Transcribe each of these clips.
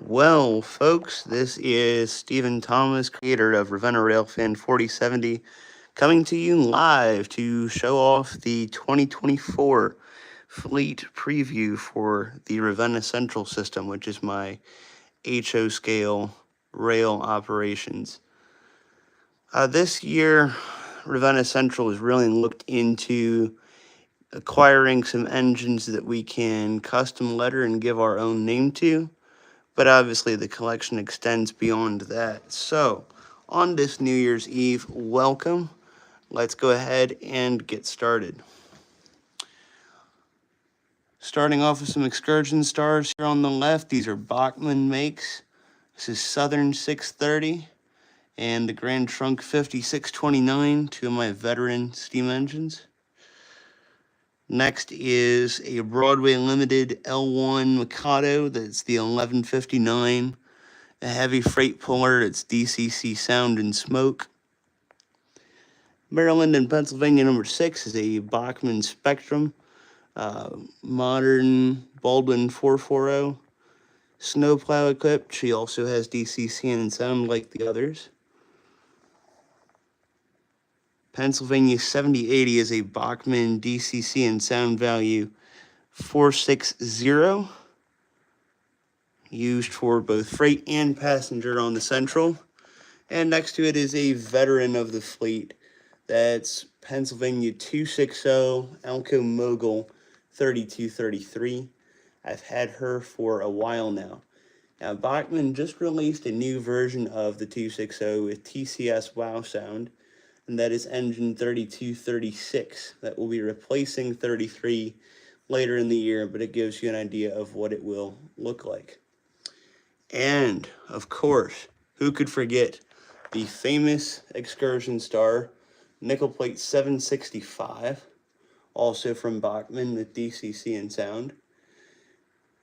Well, folks, this is Stephen Thomas, creator of Ravenna Railfan 4070, coming to you live to show off the 2024 fleet preview for the Ravenna Central system, which is my HO scale rail operations. This year, Ravenna Central has really looked into acquiring some engines that we can custom letter and give our own name to. But obviously the collection extends beyond that. So on this New Year's Eve, welcome. Let's go ahead and get started. Starting off with some excursion stars here on the left. These are Bachmann makes. This is Southern 630 and the Grand Trunk 5629, two of my veteran steam engines. Next is a Broadway Limited L1 Mikado. That's the 1159. A heavy freight puller. It's DCC Sound and Smoke. Maryland and Pennsylvania number 6 is a Bachmann Spectrum. Modern Baldwin 440. Snowplow equipped. She also has DCC and sound like the others. Pennsylvania 7080 is a Bachmann DCC and sound value 460. Used for both freight and passenger on the Central. And next to it is a veteran of the fleet. That's Pennsylvania 260 Alco Mogul 3233. I've had her for a while now. Now, Bachmann just released a new version of the 260 with TCS Wow Sound, and that is engine 3236. That will be replacing 33 later in the year, but it gives you an idea of what it will look like. And, of course, who could forget the famous excursion star, nickel plate 765, also from Bachmann with DCC and sound.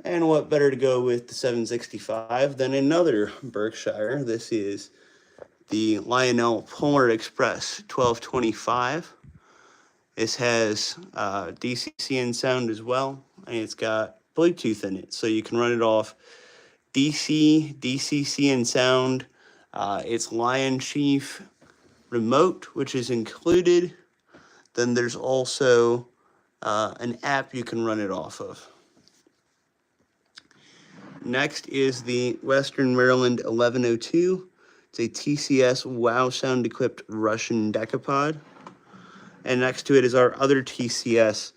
And what better to go with the 765 than another Berkshire? This is the Lionel Polar Express 1225. This has DCC and sound as well, and it's got Bluetooth in it, so you can run it off DC, DCC and sound. It's Lion Chief remote, which is included. Then there's also an app you can run it off of. Next is the Western Maryland 1102. It's a TCS Wow Sound equipped Russian decapod. And next to it is our other TCS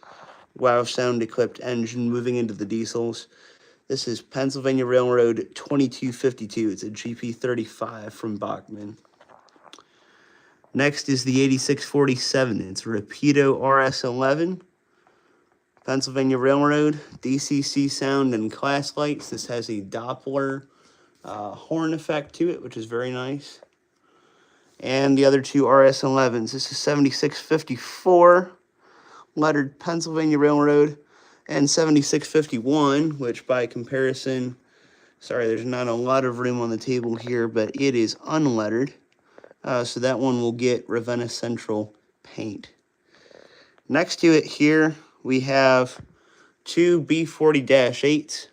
Wow Sound equipped engine moving into the diesels. This is Pennsylvania Railroad 2252. It's a GP35 from Bachmann. Next is the 8647. It's Rapido RS11. Pennsylvania Railroad, DCC sound and class lights. This has a Doppler horn effect to it, which is very nice. And the other two RS11s. This is 7654, lettered Pennsylvania Railroad, and 7651, which by comparison, sorry, there's not a lot of room on the table here, but it is unlettered. So that one will get Ravenna Central paint. Next to it here, we have two B40-8s,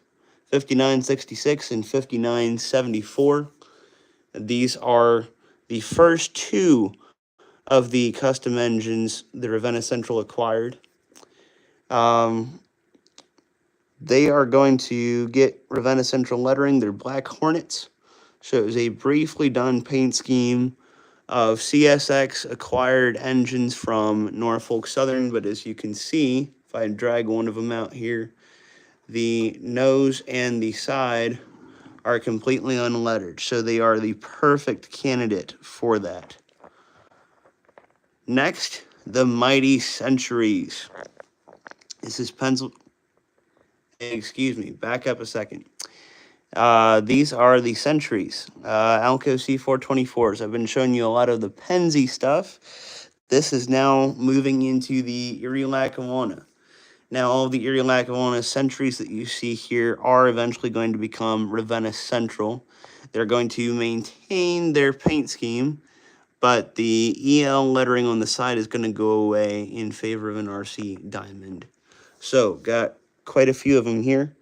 5966 and 5974. These are the first two of the custom engines the Ravenna Central acquired. They are going to get Ravenna Central lettering. They're Black Hornets. Shows a briefly done paint scheme of CSX acquired engines from Norfolk Southern, but as you can see, if I drag one of them out here, the nose and the side are completely unlettered, so they are the perfect candidate for that. Next, the Mighty Centuries. This is excuse me, back up a second. These are the Centuries, Alco C424s. I've been showing you a lot of the Penzi stuff. This is now moving into the Erie Lackawanna. Now, all of the Erie Lackawanna Centuries that you see here are eventually going to become Ravenna Central. They're going to maintain their paint scheme, but the EL lettering on the side is going to go away in favor of an RC diamond. So, got quite a few of them here.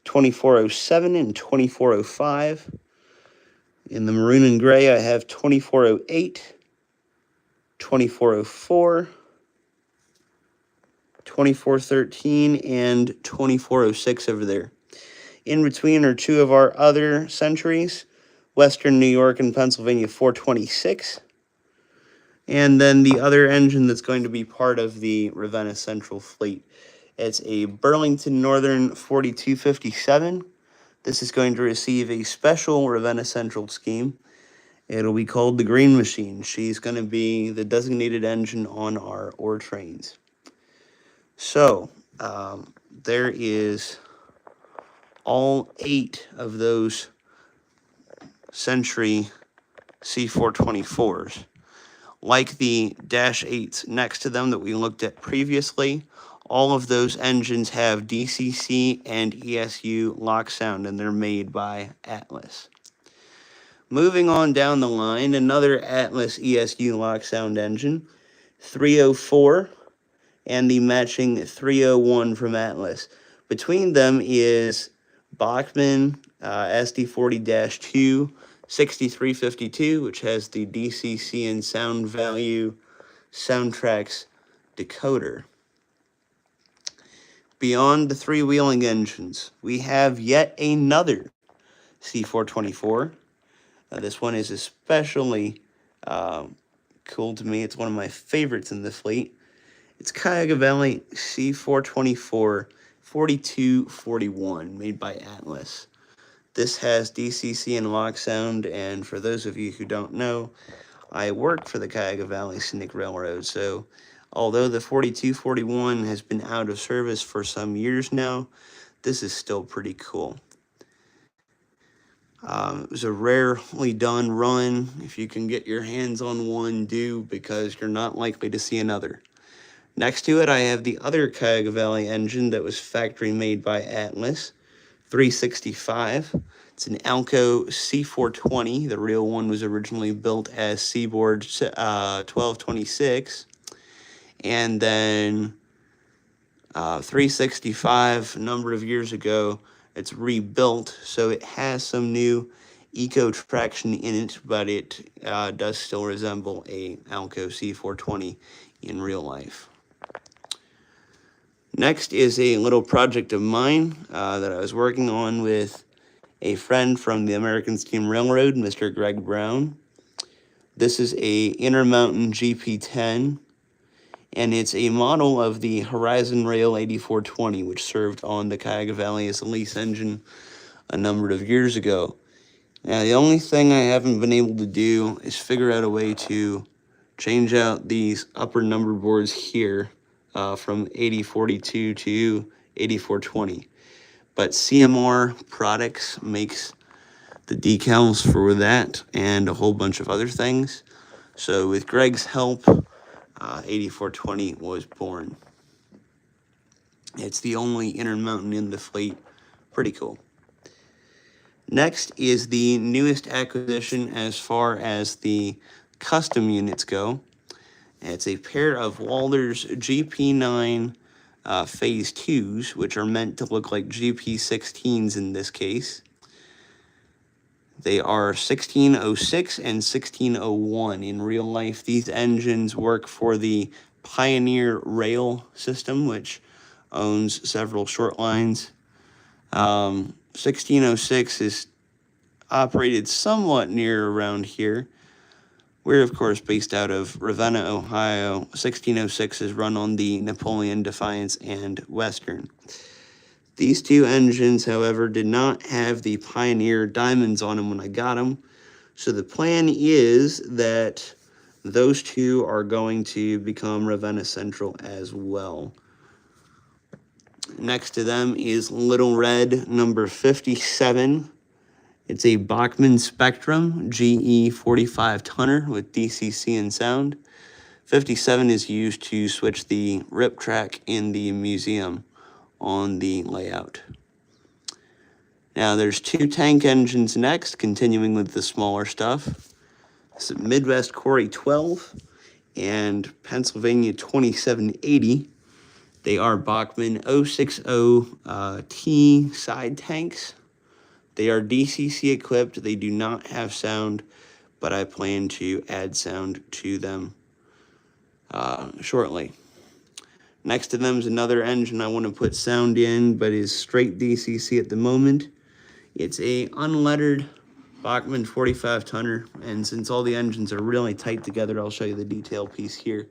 2407 and 2405. In the maroon and gray, I have 2408, 2404, 2413, and 2406 over there. In between are two of our other centuries, Western New York and Pennsylvania 426. And then the other engine that's going to be part of the Ravenna Central fleet. It's a Burlington Northern 4257. This is going to receive a special Ravenna Central scheme. It'll be called the Green Machine. She's going to be the designated engine on our ore trains. So, there is all 8 of those Century C424s. Like the Dash 8s next to them that we looked at previously, all of those engines have DCC and ESU lock sound, and they're made by Atlas. Moving on down the line, another Atlas ESU lock sound engine, 304, and the matching 301 from Atlas. Between them is Bachmann SD40-2 6352, which has the DCC and Sound Value Soundtracks decoder. Beyond the three-wheeling engines, we have yet another C424. This one is especially cool to me. It's one of my favorites in the fleet. It's Cuyahoga Valley C424 4241, made by Atlas. This has DCC and lock sound, and for those of you who don't know, I work for the Cuyahoga Valley Scenic Railroad, so although the 4241 has been out of service for some years now, this is still pretty cool. It was a rarely done run. If you can get your hands on one, do, because you're not likely to see another. Next to it, I have the other Cuyahoga Valley engine that was factory made by Atlas, 365. It's an Alco C420. The real one was originally built as Seaboard 1226. And then 365, a number of years ago, it's rebuilt, so it has some new eco traction in it, but it does still resemble a Alco C420 in real life. Next is a little project of mine that I was working on with a friend from the American Steam Railroad, Mr. Greg Brown. This is a Intermountain GP10, and it's a model of the Horizon Rail 8420, which served on the Cuyahoga Valley as a lease engine a number of years ago. Now, the only thing I haven't been able to do is figure out a way to change out these upper number boards here from 8042 to 8420. But CMR Products makes the decals for that and a whole bunch of other things. So with Greg's help, 8420 was born. It's the only Intermountain in the fleet. Pretty cool. Next is the newest acquisition as far as the custom units go. It's a pair of Walters GP9 Phase 2s, which are meant to look like GP16s in this case. They are 1606 and 1601 in real life. These engines work for the Pioneer Rail system, which owns several short lines. 1606 is operated somewhat near around here. We're, of course, based out of Ravenna, Ohio. 1606 is run on the Napoleon, Defiance, and Western. These two engines, however, did not have the Pioneer diamonds on them when I got them. So the plan is that those two are going to become Ravenna Central as well. Next to them is Little Red number 57. It's a Bachmann Spectrum GE 45 tonner with DCC and sound. 57 is used to switch the rip track in the museum on the layout. Now there's two tank engines next, continuing with the smaller stuff. It's Midwest Quarry 12 and Pennsylvania 2780. They are Bachmann 060T side tanks. They are DCC equipped. They do not have sound, but I plan to add sound to them shortly. Next to them is another engine I want to put sound in, but is straight DCC at the moment. It's a unlettered Bachmann 45 tonner, and since all the engines are really tight together, I'll show you the detail piece here.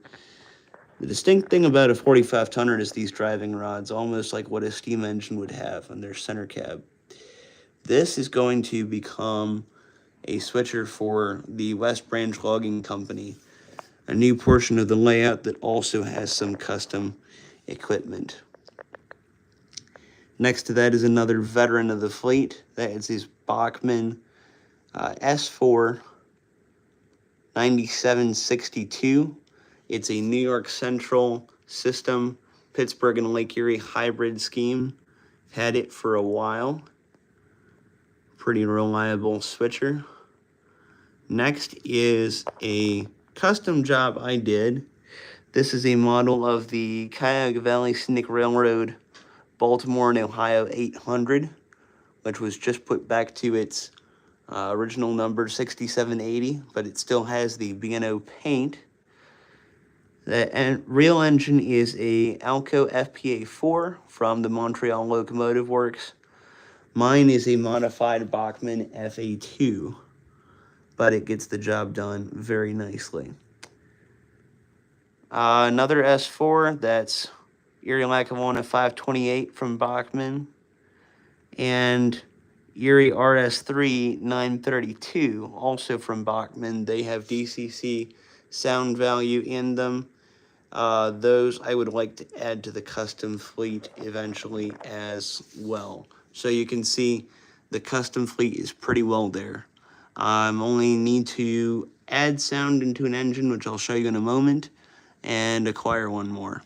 The distinct thing about a 45 tonner is these driving rods, almost like what a steam engine would have on their center cab. This is going to become a switcher for the West Branch Logging Company, a new portion of the layout that also has some custom equipment. Next to that is another veteran of the fleet. That is this Bachmann S4 9762. It's a New York Central system, Pittsburgh and Lake Erie hybrid scheme. Had it for a while. Pretty reliable switcher. Next is a custom job I did. This is a model of the Cuyahoga Valley Scenic Railroad Baltimore and Ohio 800, which was just put back to its original number 6780, but it still has the B&O paint. The real engine is a Alco FPA4 from the Montreal Locomotive Works. Mine is a modified Bachmann FA2, but it gets the job done very nicely. Another S4, that's Erie Lackawanna 528 from Bachmann, and Erie RS3 932, also from Bachmann. They have DCC sound value in them. Those I would like to add to the custom fleet eventually as well. So you can see the custom fleet is pretty well there. Only need to add sound into an engine, which I'll show you in a moment, and acquire one more.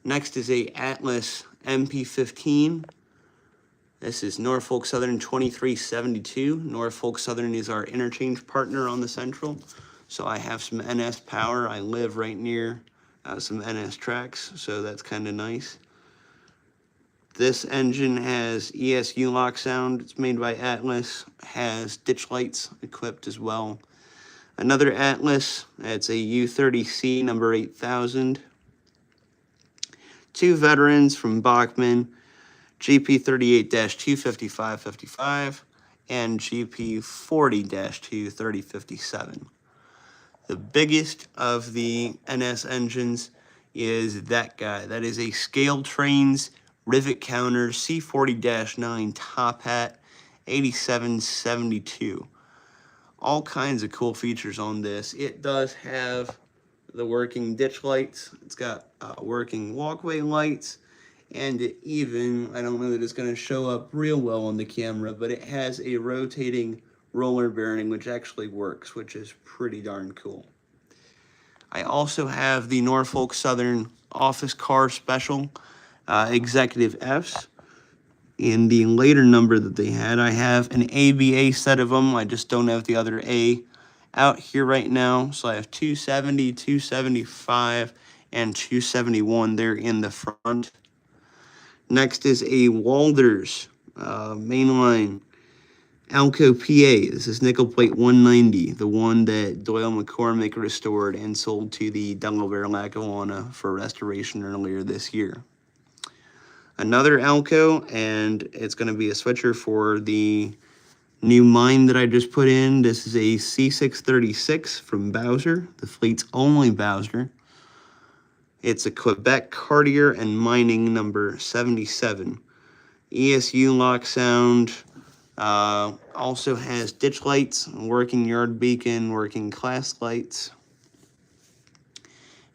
Next is a Atlas MP15. This is Norfolk Southern 2372. Norfolk Southern is our interchange partner on the Central. So I have some NS power. I live right near some NS tracks, so that's kind of nice. This engine has ESU lock sound. It's made by Atlas. Has ditch lights equipped as well. Another Atlas. It's a U30C number 8000. Two veterans from Bachmann. GP38-25555 and GP40-23057. The biggest of the NS engines is that guy. That is a Scale Trains Rivet Counter C40-9 Top Hat 8772. All kinds of cool features on this. It does have the working ditch lights. It's got working walkway lights. And it even, I don't know that it's going to show up real well on the camera, but it has a rotating roller bearing, which actually works, which is pretty darn cool. I also have the Norfolk Southern Office Car Special Executive Fs. In the later number that they had, I have an ABA set of them. I just don't have the other A out here right now. So I have 270, 275, and 271 there in the front. Next is a Walder's mainline Alco PA. This is nickel plate 190, the one that Doyle McCormick restored and sold to the Delaware Lackawanna for restoration earlier this year. Another Alco, and it's going to be a switcher for the new mine that I just put in. This is a C636 from Bowser, the fleet's only Bowser. It's a Quebec Cartier and Mining number 77. ESU lock sound. Also has ditch lights, working yard beacon, working class lights,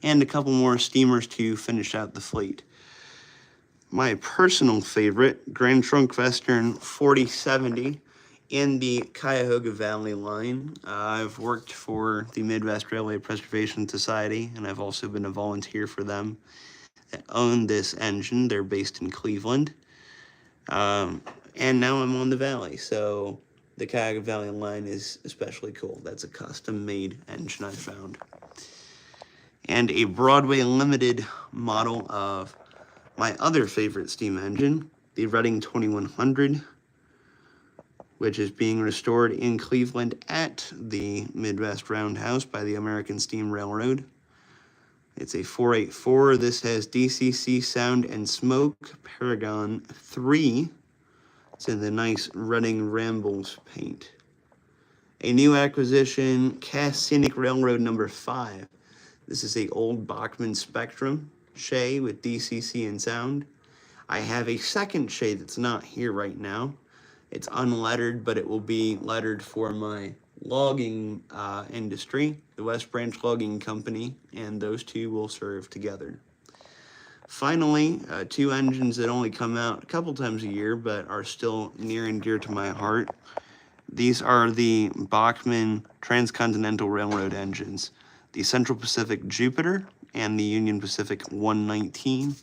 and a couple more steamers to finish out the fleet. My personal favorite, Grand Trunk Western 4070 in the Cuyahoga Valley line. I've worked for the Midwest Railway Preservation Society, and I've also been a volunteer for them that own this engine. They're based in Cleveland. And now I'm on the Valley, so the Cuyahoga Valley line is especially cool. That's a custom-made engine I found. and a Broadway Limited model of my other favorite steam engine, the Reading 2100, which is being restored in Cleveland at the Midwest Roundhouse by the American Steam Railroad. It's a 484. This has DCC Sound and Smoke Paragon 3. It's in the nice Reading Rambles paint. A new acquisition, Cass Scenic Railroad number 5. This is a old Bachmann Spectrum Shay with DCC and sound. I have a second Shay that's not here right now. It's unlettered, but it will be lettered for my logging industry, the West Branch Logging Company, and those two will serve together. Finally, two engines that only come out a couple times a year, but are still near and dear to my heart. These are the Bachmann Transcontinental Railroad engines, the Central Pacific Jupiter and the Union Pacific 119.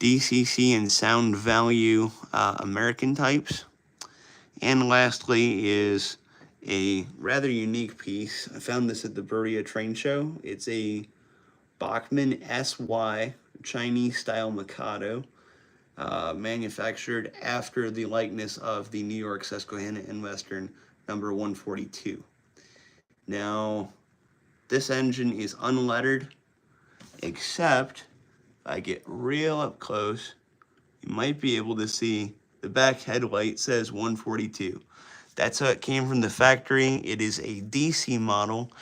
DCC and sound value American types. And lastly is a rather unique piece. I found this at the Berea Train Show. It's a Bachmann SY Chinese style Mikado, manufactured after the likeness of the New York Susquehanna and Western number 142. Now, this engine is unlettered, except if I get real up close, you might be able to see the back headlight says 142. That's how it came from the factory. It is a DC model.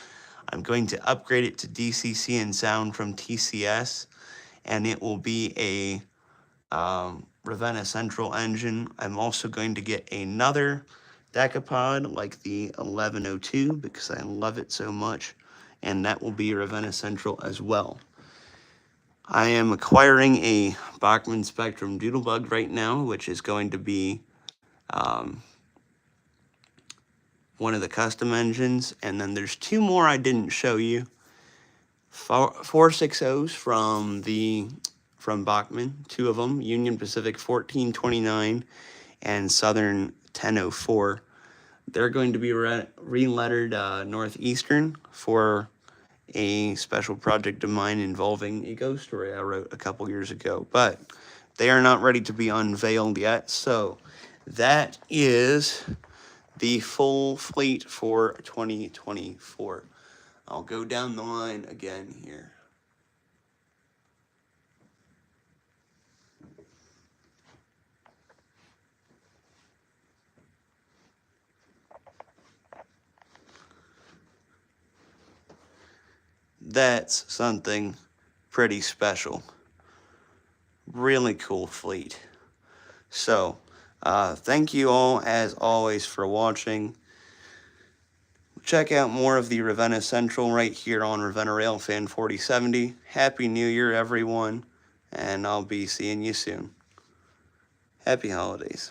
I'm going to upgrade it to DCC and sound from TCS, and it will be a Ravenna Central engine. I'm also going to get another decapod like the 1102 because I love it so much, and that will be Ravenna Central as well. I am acquiring a Bachmann Spectrum Doodlebug right now, which is going to be one of the custom engines, and then there's two more I didn't show you. 460s from Bachmann, two of them, Union Pacific 1429 and Southern 1004. They're going to be re-lettered Northeastern for a special project of mine involving a ghost story I wrote a couple years ago, but they are not ready to be unveiled yet. So that is the full fleet for 2024. I'll go down the line again here. That's something pretty special. Really cool fleet. So, thank you all, as always, for watching. Check out more of the Ravenna Central right here on Ravenna Railfan 4070. Happy New Year, everyone, and I'll be seeing you soon. Happy holidays.